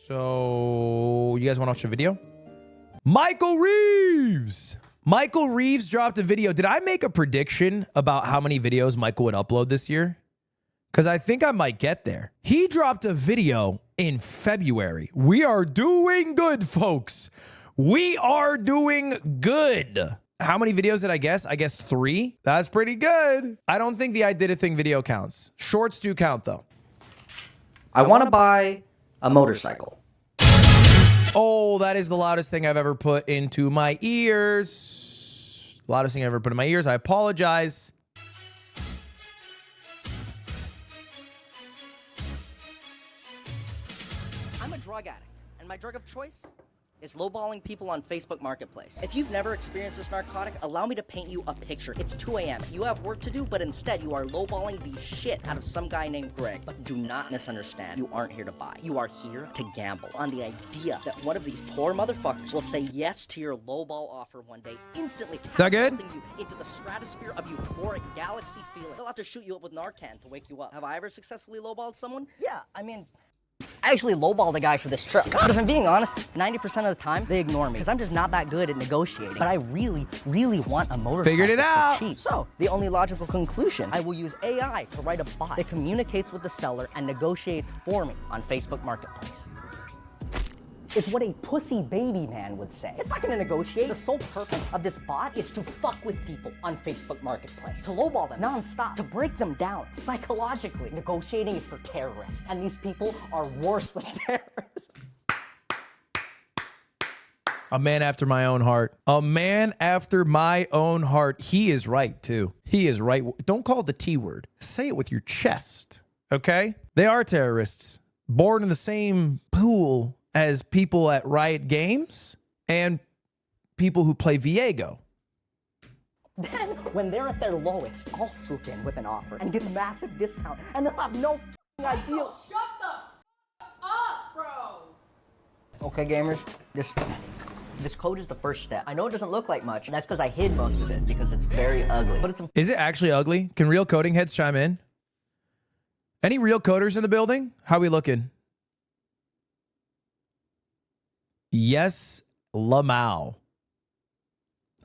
So, you guys want to watch a video? Michael Reeves! Michael Reeves dropped a video. Did I make a prediction about how many videos Michael would upload this year? Because I think I might get there. He dropped a video in February. We are doing good, folks. We are doing good. How many videos did I guess? I guessed 3. That's pretty good. I don't think the I Did a Thing video counts. Shorts do count, though. I want to buy a motorcycle. Oh, that is the loudest thing I've ever put into my ears. Loudest thing I've ever put in my ears. I apologize. I'm a drug addict, and my drug of choice is lowballing people on Facebook Marketplace. If you've never experienced this narcotic, allow me to paint you a picture. It's 2 a.m. You have work to do, but instead you are lowballing the shit out of some guy named Greg. But do not misunderstand. You aren't here to buy. You are here to gamble on the idea that one of these poor motherfuckers will say yes to your lowball offer one day, instantly catapulting you into the stratosphere of euphoric galaxy feeling. They'll have to shoot you up with Narcan to wake you up. Have I ever successfully lowballed someone? Yeah, I mean, I actually lowballed a guy for this trip. But if I'm being honest, 90% of the time, they ignore me. Because I'm just not that good at negotiating. But I really, really want a motorcycle. Figured it out. For cheap. So, the only logical conclusion, I will use AI to write a bot that communicates with the seller and negotiates for me on Facebook Marketplace. It's what a pussy baby man would say. It's not gonna negotiate. The sole purpose of this bot is to fuck with people on Facebook Marketplace. To lowball them non-stop. To break them down psychologically. Negotiating is for terrorists. And these people are worse than terrorists. A man after my own heart. A man after my own heart. He is right, too. He is right. Don't call it the T word. Say it with your chest, okay? They are terrorists. Born in the same pool as people at Riot Games and people who play Viego. Then, when they're at their lowest, I'll swoop in with an offer and get a massive discount, and they'll have no idea. Oh, shut the up, bro! Okay, gamers, this code is the first step. I know it doesn't look like much, and that's because I hid most of it, because it's very ugly. But it's Is it actually ugly? Can real coding heads chime in? Any real coders in the building? How we looking? Yes, Lamau.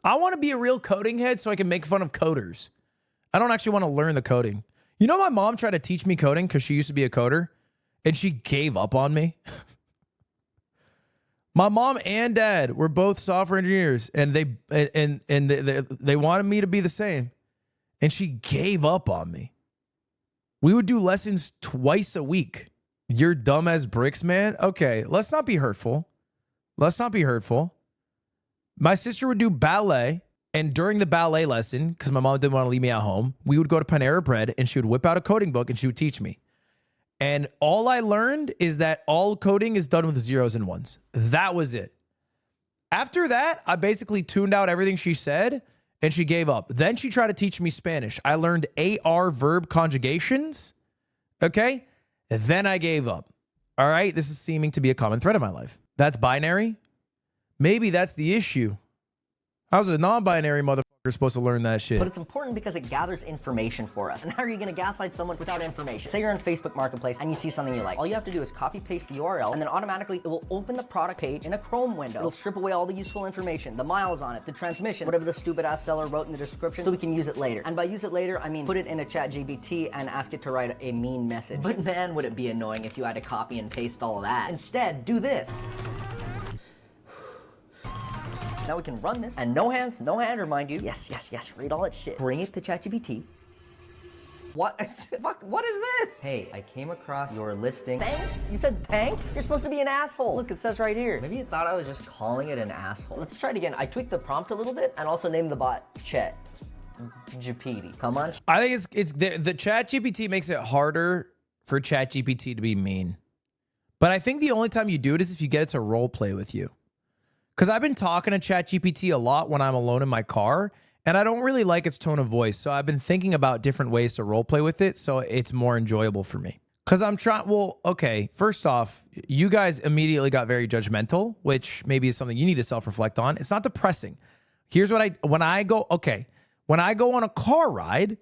I want to be a real coding head so I can make fun of coders. I don't actually want to learn the coding. You know, my mom tried to teach me coding because she used to be a coder, and she gave up on me. My mom and dad were both software engineers, and they wanted me to be the same, and she gave up on me. We would do lessons twice a week. You're dumb as bricks, man. Okay, let's not be hurtful. Let's not be hurtful. My sister would do ballet, and during the ballet lesson, because my mom didn't want to leave me at home, we would go to Panera Bread, and she would whip out a coding book, and she would teach me. And all I learned is that all coding is done with zeros and ones. That was it. After that, I basically tuned out everything she said, and she gave up. Then she tried to teach me Spanish. I learned AR verb conjugations, okay? Then I gave up. All right, this is seeming to be a common thread in my life. That's binary? Maybe that's the issue. How's a non-binary motherfucker supposed to learn that shit? But it's important because it gathers information for us. And how are you going to gaslight someone without information? Say you're on Facebook Marketplace and you see something you like. All you have to do is copy paste the URL, and then automatically it will open the product page in a Chrome window. It'll strip away all the useful information, the miles on it, the transmission, whatever the stupid ass seller wrote in the description, so we can use it later. And by use it later, I mean put it in a ChatGPT and ask it to write a mean message. But man, would it be annoying if you had to copy and paste all of that. Instead, do this. Now we can run this, and no hands, no hand, remind you. Yes, read all that shit. Bring it to ChatGPT. What? Fuck, what is this? Hey, I came across your listing. Thanks? You said thanks? You're supposed to be an asshole. Look, it says right here. Maybe you thought I was just calling it an asshole. Let's try it again. I tweaked the prompt a little bit, and also named the bot Chet. GPT. Come on. I think it's the ChatGPT makes it harder for ChatGPT to be mean. But I think the only time you do it is if you get it to role play with you. Because I've been talking to ChatGPT a lot when I'm alone in my car, and I don't really like its tone of voice. So I've been thinking about different ways to role play with it so it's more enjoyable for me. Because I'm trying, well, okay, first off, you guys immediately got very judgmental, which maybe is something you need to self-reflect on. It's not depressing. Here's what when I go on a car ride,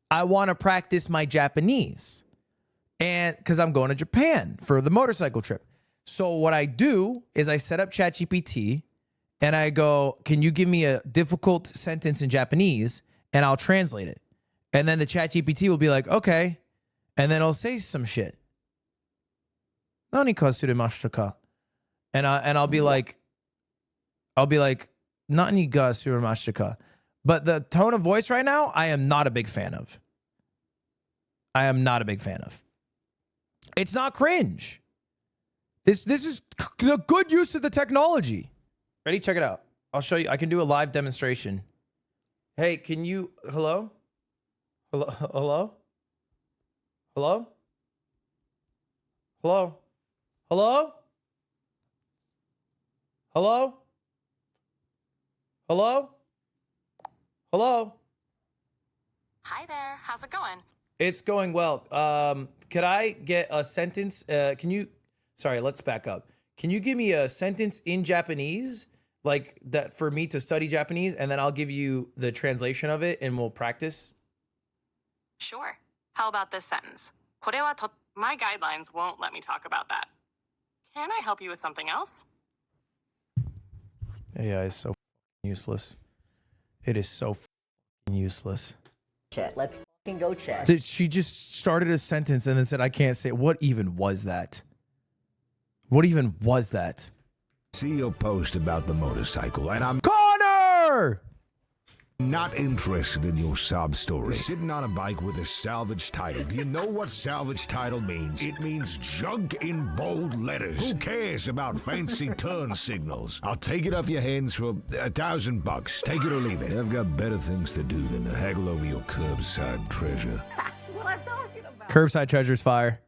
I want to practice my Japanese. And because I'm going to Japan for the motorcycle trip. So what I do is I set up ChatGPT and I go, can you give me a difficult sentence in Japanese? And I'll translate it. And then the ChatGPT will be like, okay. And then it'll say some shit. Nani ka suremashita ka? And I'll be like, Nani ga suremashita ka? But the tone of voice right now, I am not a big fan of. I am not a big fan of. It's not cringe. This is the good use of the technology. Ready? Check it out. I'll show you. I can do a live demonstration. Hey, can you, hello? Hello? Hello? Hello? Hello? Hello? Hello? Hello? Hello? Hi there. How's it going? It's going well. Could I get a sentence? Sorry, let's back up. Can you give me a sentence in Japanese, like that for me to study Japanese, and then I'll give you the translation of it and we'll practice? Sure. How about this sentence? My guidelines won't let me talk about that. Can I help you with something else? AI is so useless. It is so useless. Chat. Let's fucking go chat. She just started a sentence and then said, I can't say it. What even was that? What even was that? See your post about the motorcycle, and I'm Connor! not interested in your sob story. You're sitting on a bike with a salvage title. Do you know what salvage title means? It means junk in bold letters. Who cares about fancy turn signals? I'll take it off your hands for $1,000. Take it or leave it. I've got better things to do than to haggle over your curbside treasure. That's what I'm talking about. Curbside treasures fire.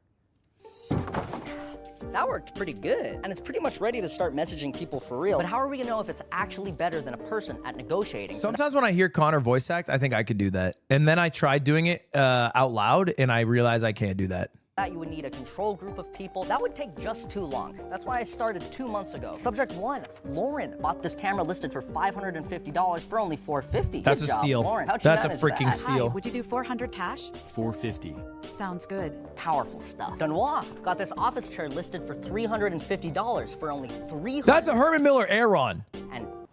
That worked pretty good. And it's pretty much ready to start messaging people for real. But how are we gonna know if it's actually better than a person at negotiating? Sometimes when I hear Connor voice act, I think I could do that. And then I tried doing it out loud and I realized I can't do that. That you would need a control group of people. That would take just too long. That's why I started 2 months ago. Subject 1, Lauren bought this camera listed for $550 for only $450. That's Good a job, steal. Lauren. How'd you That's a manage freaking that? steal. Hi, would you do 400 cash? 450. Sounds good. Powerful stuff. Benoit got this office chair listed for $350 for only $350. That's a Herman Miller Aeron.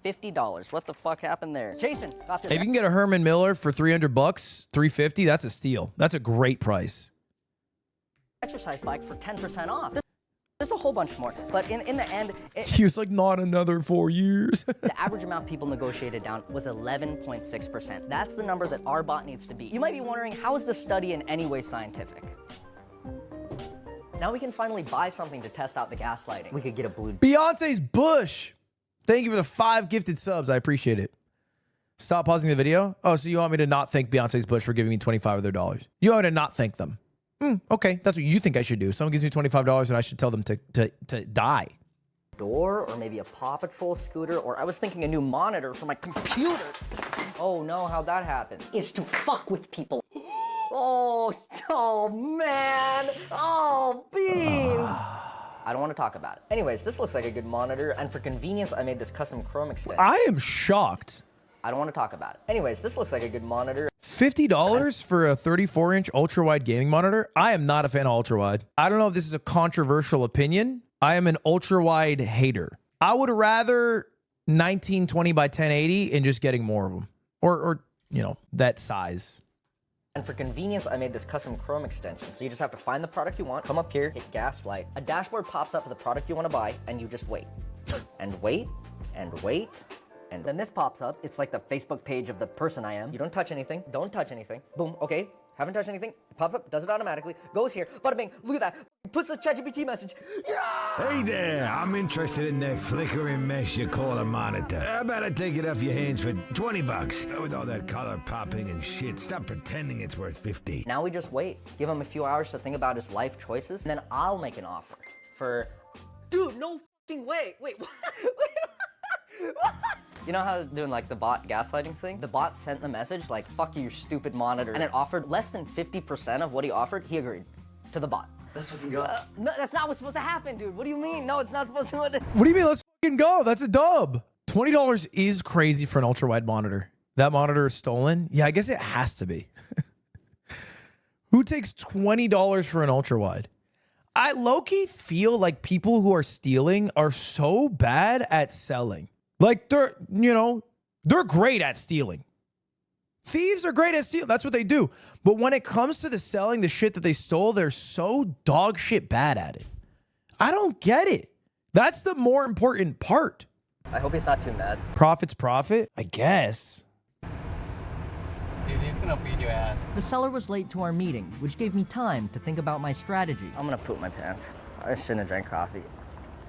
What the fuck happened there? Jason got this. If you can get a Herman Miller for $300, $350, that's a steal. That's a great price. Exercise bike for 10% off. There's a whole bunch more, but in the end, He was like, not another 4 years. the average amount people negotiated down was 11.6%. That's the number that our bot needs to be. You might be wondering, how is this study in any way scientific? Now we can finally buy something to test out the gaslighting. We could get a blue. Beyonce's Bush. Thank you for the 5 gifted subs. I appreciate it. Stop pausing the video. Oh, so you want me to not thank Beyonce's Bush for giving me 25 of their dollars? You want me to not thank them? Okay, that's what you think I should do. Someone gives me $25 and I should tell them to die. Door, or maybe a Paw Patrol scooter, or I was thinking a new monitor for my computer. Oh no, how'd that happen? Is to fuck with people. Oh man. Oh, beans. I don't want to talk about it. Anyways, this looks like a good monitor, and for convenience, I made this custom Chrome extension. I am shocked. I don't want to talk about it. Anyways, this looks like a good monitor. $50 for a 34-inch ultra-wide gaming monitor? I am not a fan of ultra-wide. I don't know if this is a controversial opinion. I am an ultra-wide hater. I would rather 1920 by 1080 and just getting more of them. Or you know, that size. And for convenience, I made this custom Chrome extension. So you just have to find the product you want, come up here, hit gaslight. A dashboard pops up for the product you want to buy, and you just wait. And wait, and wait. And then this pops up. It's like the Facebook page of the person I am. You don't touch anything. Don't touch anything. Boom. Okay. Haven't touched anything. It pops up. Does it automatically. Goes here. Bada bing. Look at that. Puts the ChatGPT message. Yeah! Hey there, I'm interested in that flickering mess you call a monitor. How about I take it off your hands for $20? With all that color popping and shit, stop pretending it's worth 50. Now we just wait. Give him a few hours to think about his life choices, and then I'll make an offer for... Dude, no fucking way. Wait, what? You know how doing like the bot gaslighting thing? The bot sent the message like, fuck you, stupid monitor, and it offered less than 50% of what he offered. He agreed to the bot. Let's fucking go. No, that's not what's supposed to happen, dude. What do you mean? No, it's not supposed to. What do you mean? Let's fucking go. That's a dub. $20 is crazy for an ultra-wide monitor. That monitor is stolen? Yeah, I guess it has to be. Who takes $20 for an ultra-wide? I low-key feel like people who are stealing are so bad at selling. Like they're, you know, they're great at stealing. Thieves are great at stealing. That's what they do. But when it comes to the selling the shit that they stole, they're so dog shit bad at it. I don't get it. That's the more important part. I hope he's not too mad. Profit's profit, I guess. Dude, he's gonna beat your ass. The seller was late to our meeting, which gave me time to think about my strategy. I'm gonna poop my pants. I shouldn't have drank coffee.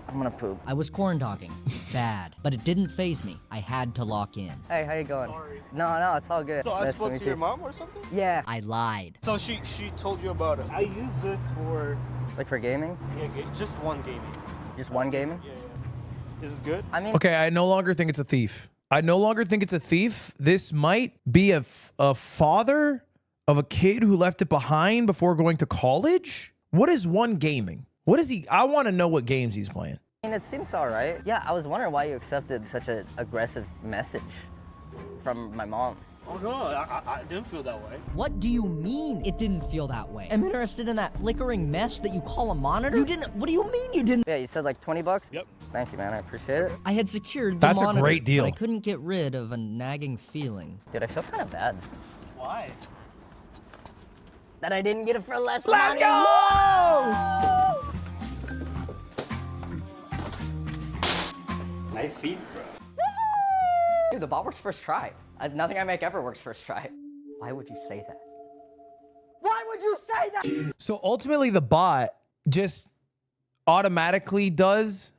I'm gonna poop. I was corn dogging. Bad. But it didn't faze me. I had to lock in. Hey, how you going? Sorry. No, it's all good. So I Nice spoke meet to you. your mom or something? Yeah. I lied. So she told you about it. I use this for Like for gaming? just one gaming. Just one gaming? Yeah. This is good. I mean, Okay, I no longer think it's a thief. I no longer think it's a thief. This might be a father of a kid who left it behind before going to college. What is one gaming? What is he? I want to know what games he's playing. it seems all right. Yeah, I was wondering why you accepted such an aggressive message from my mom. Oh no, I didn't feel that way. What do you mean it didn't feel that way? I'm interested in that flickering mess that you call a monitor? You didn't, what do you mean you didn't? Yeah, you said like 20 bucks? Yep. Thank you, man, I appreciate it. I had secured the That's a monitor, great deal. but I couldn't get rid of a nagging feeling. Dude, I feel kind of bad. Why? That I didn't get it for less Let's money. go! Nice feet, bro. Dude, the bot works first try. Nothing I make ever works first try. Why would you say that? Why would you say that? So ultimately, the bot just automatically does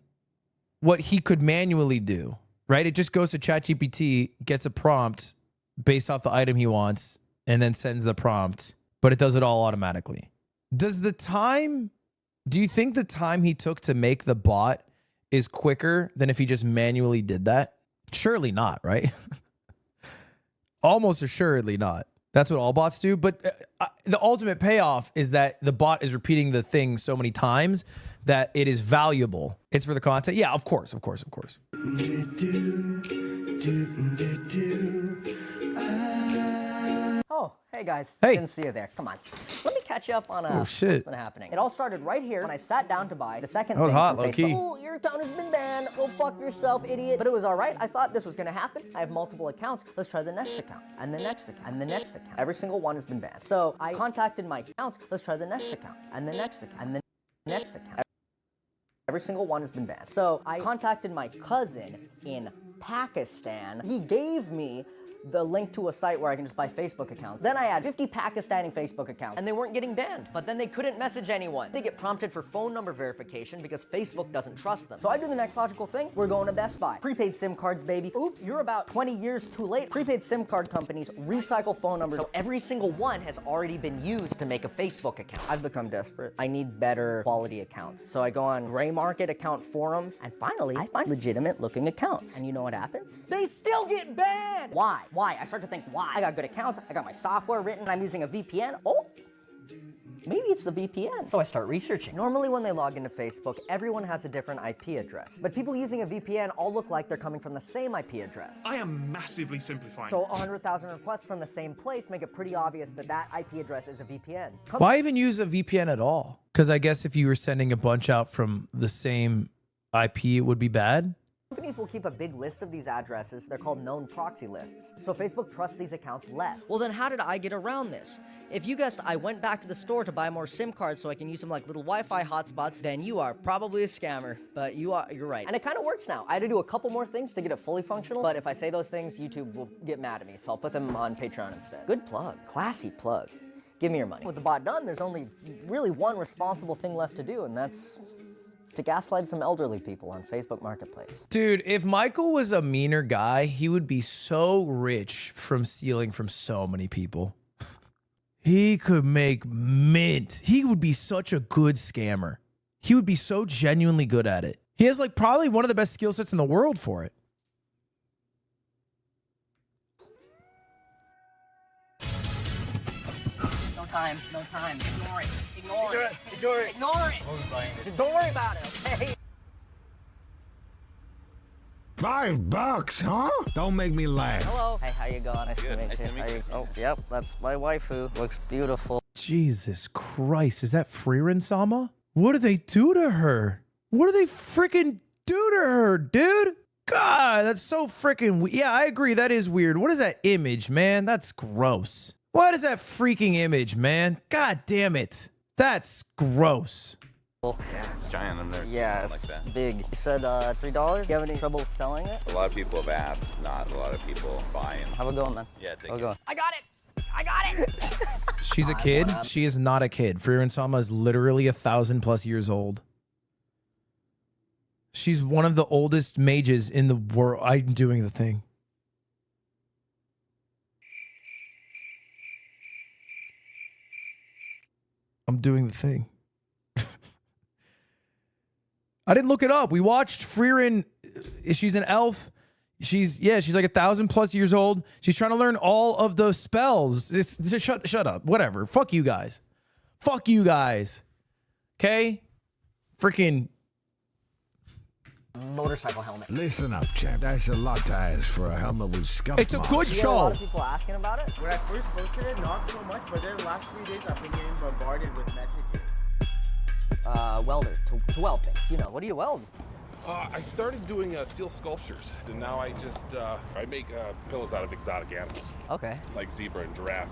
what he could manually do, right? It just goes to ChatGPT, gets a prompt based off the item he wants, and then sends the prompt, but it does it all automatically. Do you think the time he took to make the bot is quicker than if he just manually did that? Surely not, right? Almost assuredly not. That's what all bots do. But the ultimate payoff is that the bot is repeating the thing so many times that it is valuable. It's for the content. Yeah, of course. Oh, hey guys. Hey. Didn't see you there. Come on. Let me catch you up on Oh, what's shit. been happening. It all started right here when I sat down to buy the second That was thing hot, from low-key. Facebook. Oh, your account has been banned. Go fuck yourself, idiot. But it was all right. I thought this was going to happen. I have multiple accounts. Let's try the next account. And the next account. And the next account. Every single one has been banned. So I contacted my accounts. Let's try the next account. And the next account. And the next account. Every single one has been banned. So I contacted my cousin in Pakistan. He gave me the link to a site where I can just buy Facebook accounts. Then I had 50 Pakistani Facebook accounts, and they weren't getting banned. But then they couldn't message anyone. They get prompted for phone number verification because Facebook doesn't trust them. So I do the next logical thing. We're going to Best Buy. Prepaid SIM cards, baby. Oops, you're about 20 years too late. Prepaid SIM card companies recycle phone numbers, so every single one has already been used to make a Facebook account. I've become desperate. I need better quality accounts. So I go on gray market account forums, and finally, I find legitimate looking accounts. And you know what happens? They still get banned! Why? I start to think, why? I got good accounts, I got my software written, I'm using a VPN. Oh, maybe it's the VPN. So I start researching. Normally when they log into Facebook, everyone has a different IP address. But people using a VPN all look like they're coming from the same IP address. I am massively simplifying. So 100,000 requests from the same place make it pretty obvious that that IP address is a VPN. Why even use a VPN at all? Because I guess if you were sending a bunch out from the same IP, it would be bad. Companies will keep a big list of these addresses. They're called known proxy lists. So Facebook trusts these accounts less. Well, then how did I get around this? If you guessed I went back to the store to buy more SIM cards so I can use them like little Wi-Fi hotspots, then you are probably a scammer. But you're right. And it kind of works now. I had to do a couple more things to get it fully functional, but if I say those things, YouTube will get mad at me, so I'll put them on Patreon instead. Good plug. Classy plug. Give me your money. With the bot done, there's only really one responsible thing left to do, and that's to gaslight some elderly people on Facebook Marketplace. Dude, if Michael was a meaner guy, he would be so rich from stealing from so many people. He could make mint. He would be such a good scammer. He would be so genuinely good at it. He has like probably one of the best skill sets in the world for it. No time. Ignore it. Ignore it. Don't worry about it, okay? $5, huh? Don't make me laugh. Hello. Hey, how you going? Nice to meet you. Oh, yep, that's my waifu. Looks beautiful. Jesus Christ, is that Freerin Sama? What do they do to her? What do they freaking do to her, dude? God, that's so freaking... Yeah, I agree. That is weird. What is that image, man? That's gross. What is that freaking image, man? God damn it. That's gross. Yeah, it's giant. I've never Yeah, seen something like that. big. You said $3? Do you have any trouble selling it? A lot of people have asked, not a lot of people buying. How about going, man? Yeah, take How it. going? I got it! I got it! She's a kid. She is not a kid. Frieren Sama is literally 1,000+ years old. She's one of the oldest mages in the world. I'm doing the thing. I'm doing the thing. I didn't look it up. We watched Frieren. She's an elf. She's like 1,000+ years old. She's trying to learn all of those spells. It's shut up. Whatever. Fuck you guys. Fuck you guys. Okay? Freaking Motorcycle helmet. Listen up, champ. That's a lot to ask for a helmet with scuff It's a marks. good You get a lot show. of people asking about it? When I first posted it, not so much, but then the last 3 days I've been getting bombarded with messages. Welder, to weld things. You know, what do you weld? I started doing steel sculptures, and now I just I make pillows out of exotic animals, Okay. like zebra and giraffe.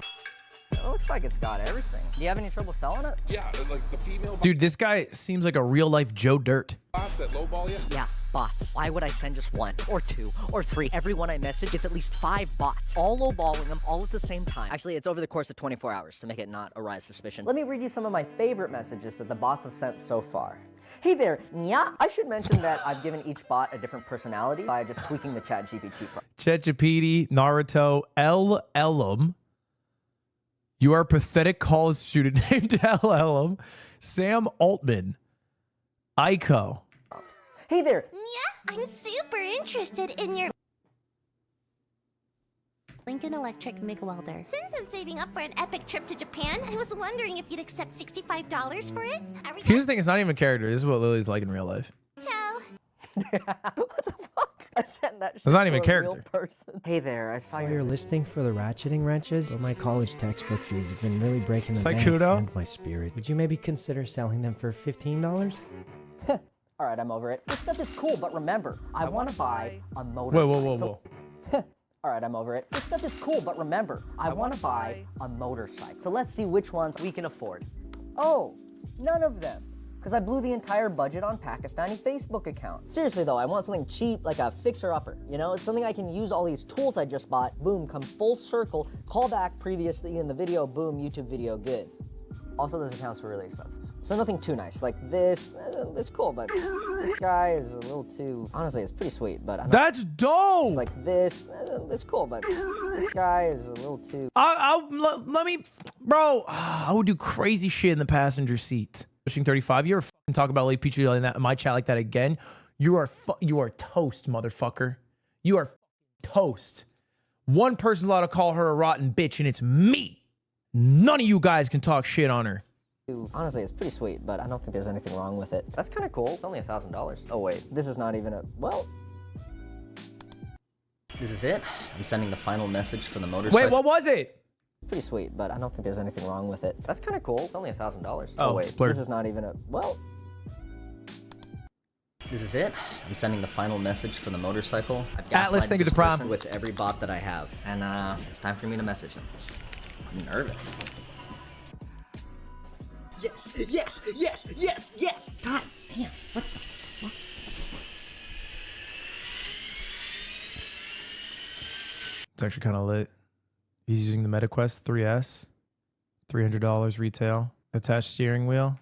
It looks like it's got everything. Do you have any trouble selling it? Yeah, like the female Dude, this guy seems like a real life Joe Dirt. bots that lowball you. Yeah, bots. Why would I send just 1 or 2 or 3? Everyone I message gets at least 5 bots, all lowballing them all at the same time. Actually, it's over the course of 24 hours to make it not arise suspicion. Let me read you some of my favorite messages that the bots have sent so far. Hey there, nya. I should mention that I've given each bot a different personality by just tweaking the ChatGPT. ChatGPT, Naruto, L. Ellum. You are a pathetic college student named L. Ellum. Sam Altman. Aiko. Hey there. Yeah, I'm super interested in your Lincoln Electric MIG welder. Since I'm saving up for an epic trip to Japan, I was wondering if you'd accept $65 for it. Here's the thing, it's not even a character. This is what Lily's like in real life. What the fuck? I sent that shit It's not even to a real character. person. Hey there, I saw Your listing for the ratcheting wrenches? Well, my college textbook fees have been really breaking the bank Saikudo? and my spirit. Would you maybe consider selling them for $15? All right, I'm over it. This stuff is cool, but remember, I want to buy a motorcycle. Whoa. All right, I'm over it. This stuff is cool, but remember, I want to buy a motorcycle. So let's see which ones we can afford. Oh, none of them. Because I blew the entire budget on Pakistani Facebook accounts. Seriously though, I want something cheap, like a fixer-upper. You know, it's something I can use all these tools I just bought, boom, come full circle, call back previously in the video, boom, YouTube video, good. Also, those accounts were really expensive. So nothing too nice. Like this, it's cool, but this guy is a little too, honestly, it's pretty sweet, but I'm not, That's dope! like this, it's cool, but this guy is a little too... Let me, bro, I would do crazy shit in the passenger seat. Pushing 35, you ever fucking talk about Lake Peachy in my chat like that again? You are toast, motherfucker. You are toast. One person's allowed to call her a rotten bitch, and it's me. None of you guys can talk shit on her. Honestly, it's pretty sweet, but I don't think there's anything wrong with it. That's kind of cool. It's only $1,000. Oh wait, this is not even a, well. This is it. I'm sending the final message for the motorcycle. Wait, what was it? Pretty sweet, but I don't think there's anything wrong with it. That's kind of cool. It's only $1,000. Oh, wait, it's blurred. this is not even a, well. This is it. I'm sending the final message for the motorcycle. I've Atlas, gaslighted thank you this to Prom. person with every bot that I have, and it's time for me to message them. I'm nervous. Yes, yes, yes, yes, yes! God damn, what the fuck? It's actually kind of lit. He's using the MetaQuest 3S. $300 retail. Attached steering wheel.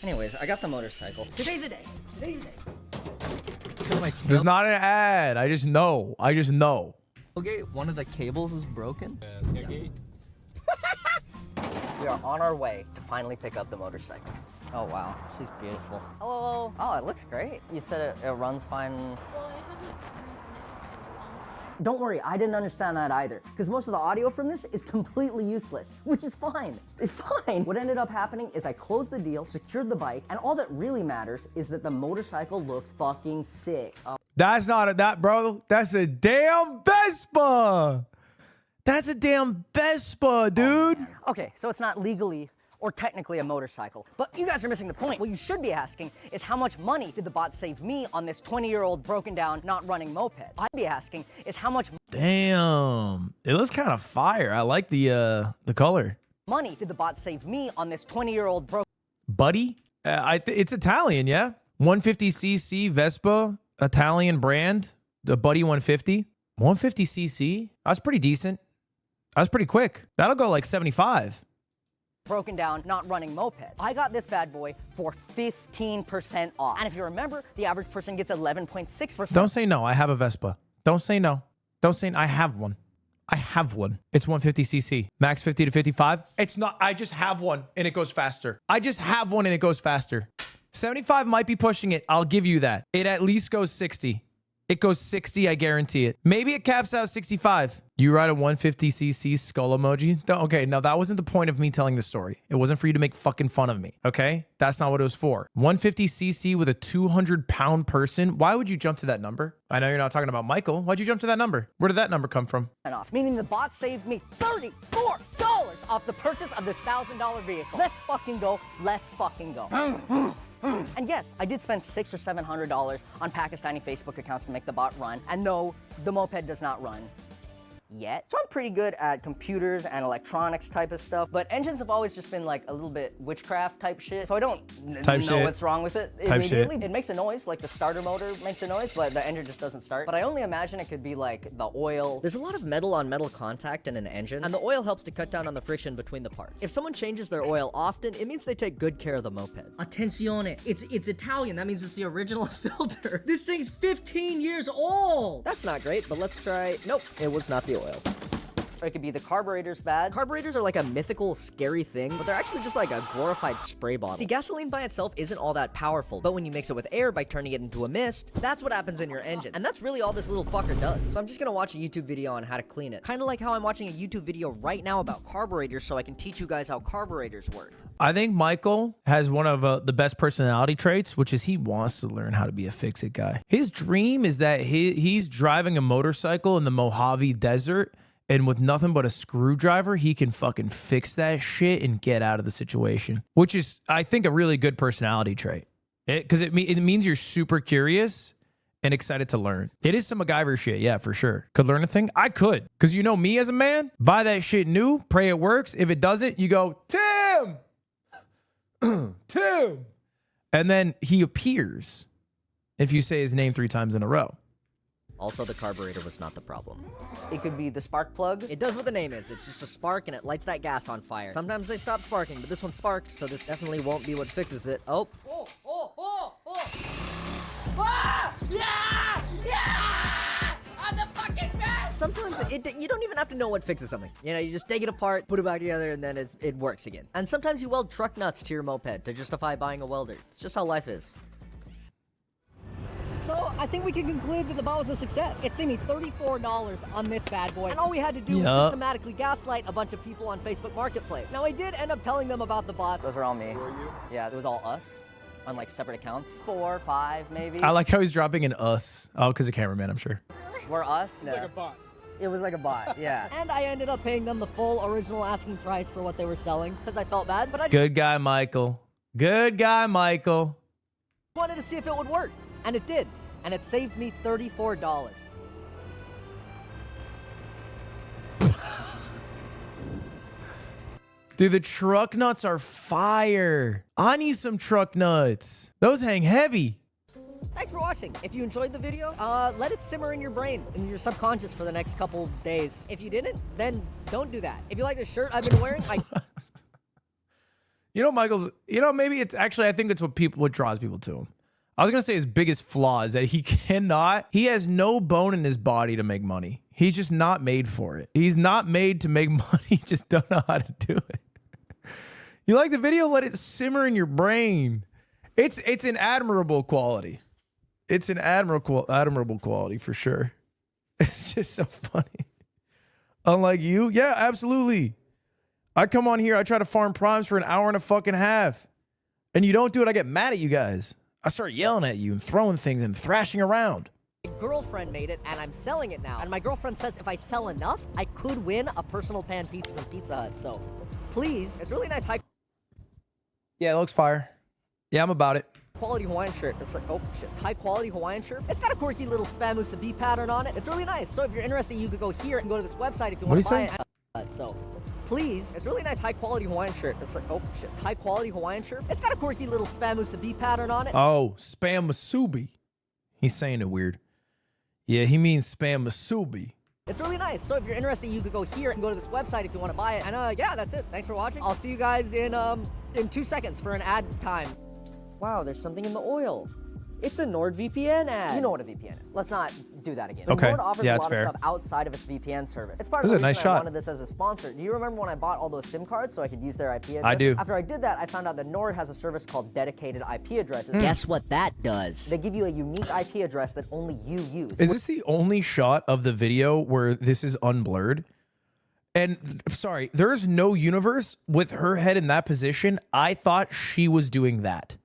Anyways, I got the motorcycle. Today's a day. Today's a day. There's not an ad. I just know. Okay, one of the cables is broken. We are on our way to finally pick up the motorcycle. Oh wow, she's beautiful. Hello. Oh, it looks great. You said it runs fine. Well, I haven't. Don't worry, I didn't understand that either. Because most of the audio from this is completely useless, which is fine. It's fine. What ended up happening is I closed the deal, secured the bike, and all that really matters is that the motorcycle looks fucking sick. That's not that, bro. That's a damn Vespa. That's a damn Vespa, dude. Okay, so it's not legally or technically a motorcycle. But you guys are missing the point. What you should be asking is how much money did the bot save me on this 20-year-old broken down, not running moped? I'd be asking is how much Damn, it looks kind of fire. I like the color. money did the bot save me on this 20-year-old broken Buddy, it's Italian, yeah. 150cc Vespa, Italian brand, the Buddy 150. 150cc. That's pretty decent. That's pretty quick. That'll go like 75. broken down, not running moped. I got this bad boy for 15% off. And if you remember, the average person gets 11.6%. Don't say no. I have a Vespa. Don't say no. Don't say I have one. I have one. It's 150cc. Max 50 to 55. It's not. I just have one and it goes faster. I just have one and it goes faster. 75 might be pushing it. I'll give you that. It at least goes 60. It goes 60, I guarantee it. Maybe it caps out 65. You ride a 150cc skull emoji? Okay, no, that wasn't the point of me telling the story. It wasn't for you to make fucking fun of me, okay? That's not what it was for. 150cc with a 200-pound person? Why would you jump to that number? I know you're not talking about Michael. Why'd you jump to that number? Where did that number come from? off, meaning the bot saved me $34 off the purchase of this $1,000 vehicle. Let's fucking go. Let's fucking go. And yes, I did spend $600 or $700 on Pakistani Facebook accounts to make the bot run. And no, the moped does not run yet. So I'm pretty good at computers and electronics type of stuff, but engines have always just been like a little bit witchcraft type shit. So I don't know what's wrong with it immediately. It makes a noise, like the starter motor makes a noise, but the engine just doesn't start. But I only imagine it could be like the oil. There's a lot of metal on metal contact in an engine, and the oil helps to cut down on the friction between the parts. If someone changes their oil often, it means they take good care of the moped. Attenzione, it's Italian. That means it's the original filter. This thing's 15 years old. That's not great, but let's try. Nope, it was not the oil. Or it could be the carburetor's bad. Carburetors are like a mythical, scary thing, but they're actually just like a glorified spray bottle. See, gasoline by itself isn't all that powerful, but when you mix it with air by turning it into a mist, that's what happens in your engine. And that's really all this little fucker does. So I'm just gonna watch a YouTube video on how to clean it. Kind of like how I'm watching a YouTube video right now about carburetors so I can teach you guys how carburetors work. I think Michael has one of the best personality traits, which is he wants to learn how to be a fix-it guy. His dream is that he's driving a motorcycle in the Mojave Desert, and with nothing but a screwdriver, he can fucking fix that shit and get out of the situation, which is, I think, a really good personality trait. Because it means you're super curious and excited to learn. It is some MacGyver shit, yeah, for sure. Could learn a thing? I could. Because you know me as a man, buy that shit new, pray it works. If it doesn't, you go, Tim! Tim! And then he appears if you say his name 3 times in a row. Also, the carburetor was not the problem. It could be the spark plug. It does what the name is. It's just a spark and it lights that gas on fire. Sometimes they stop sparking, but this one sparked, so this definitely won't be what fixes it. Oh. Ah! Yeah! Yeah! I'm the fucking best! Sometimes you don't even have to know what fixes something. You know, you just take it apart, put it back together, and then it works again. And sometimes you weld truck nuts to your moped to justify buying a welder. It's just how life is. So, I think we can conclude that the bot was a success. It saved me $34 on this bad boy, and all we had to do was systematically gaslight a bunch of people on Facebook Marketplace. Now, I did end up telling them about the bot. Those were all me. Were you? Yeah, it was all us on like separate accounts. 4, 5, maybe. I like how he's dropping an us. Oh, because of cameraman, I'm sure. We're us? No. Like a bot. It was like a bot, yeah. And I ended up paying them the full original asking price for what they were selling, because I felt bad, but I just Good guy, Michael. Good guy, Michael. wanted to see if it would work, and it did. And it saved me $34. Dude, the truck nuts are fire. I need some truck nuts. Those hang heavy. Thanks for watching. If you enjoyed the video, let it simmer in your brain, in your subconscious for the next couple days. If you didn't, then don't do that. If you like the shirt I've been wearing, You know, Michael's, maybe it's actually, I think it's what draws people to him. I was going to say his biggest flaw is that he has no bone in his body to make money. He's just not made for it. He's not made to make money. He just don't know how to do it. You like the video? Let it simmer in your brain. It's an admirable quality. It's an admirable quality for sure. It's just so funny. Unlike you, yeah, absolutely. I come on here, I try to farm primes for an hour and a fucking half. And you don't do it, I get mad at you guys. I start yelling at you and throwing things and thrashing around. My girlfriend made it, and I'm selling it now. And my girlfriend says if I sell enough, I could win a personal pan pizza from Pizza Hut. So, please, it's really nice high Yeah, it looks fire. Yeah, I'm about it. Quality Hawaiian shirt. It's like, oh shit, high quality Hawaiian shirt. It's got a quirky little spam musubi pattern on it. It's really nice. So if you're interested, you could go here and go to this website if you want to buy it. So please, it's really nice high quality Hawaiian shirt. It's like, oh shit, high quality Hawaiian shirt. It's got a quirky little spam musubi pattern on it. Oh, spam musubi. He's saying it weird. Yeah, he means spam musubi. It's really nice. So if you're interested, you could go here and go to this website if you want to buy it. And yeah, that's it. Thanks for watching. I'll see you guys in 2 seconds for an ad time. Wow, there's something in the oil. It's a NordVPN ad. You know what a VPN is. Let's not do that again. Okay. Nord offers Yeah, a it's lot fair. of stuff outside of its VPN service. It's part This of is the a reason nice I shot. wanted this as a sponsor. Do you remember when I bought all those SIM cards so I could use their IP addresses? I do. After I did that, I found out that Nord has a service called dedicated IP addresses. Guess what that does? They give you a unique IP address that only you use. Is this the only shot of the video where this is unblurred? And sorry, there is no universe with her head in that position. I thought she was doing that.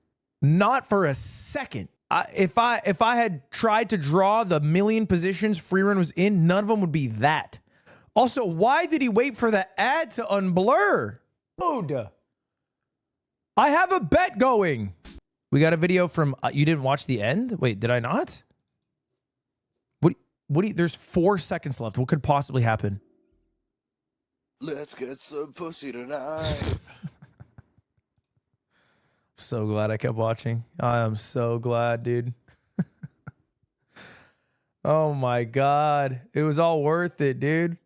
Not for a second. If I had tried to draw the million positions Freerun was in, none of them would be that. Also, why did he wait for the ad to unblur? Dude, I have a bet going. We got a video from, you didn't watch the end? Wait, did I not? What do you, there's 4 seconds left. What could possibly happen? Let's get some pussy tonight. So glad I kept watching. I am so glad, dude. Oh my God. It was all worth it, dude.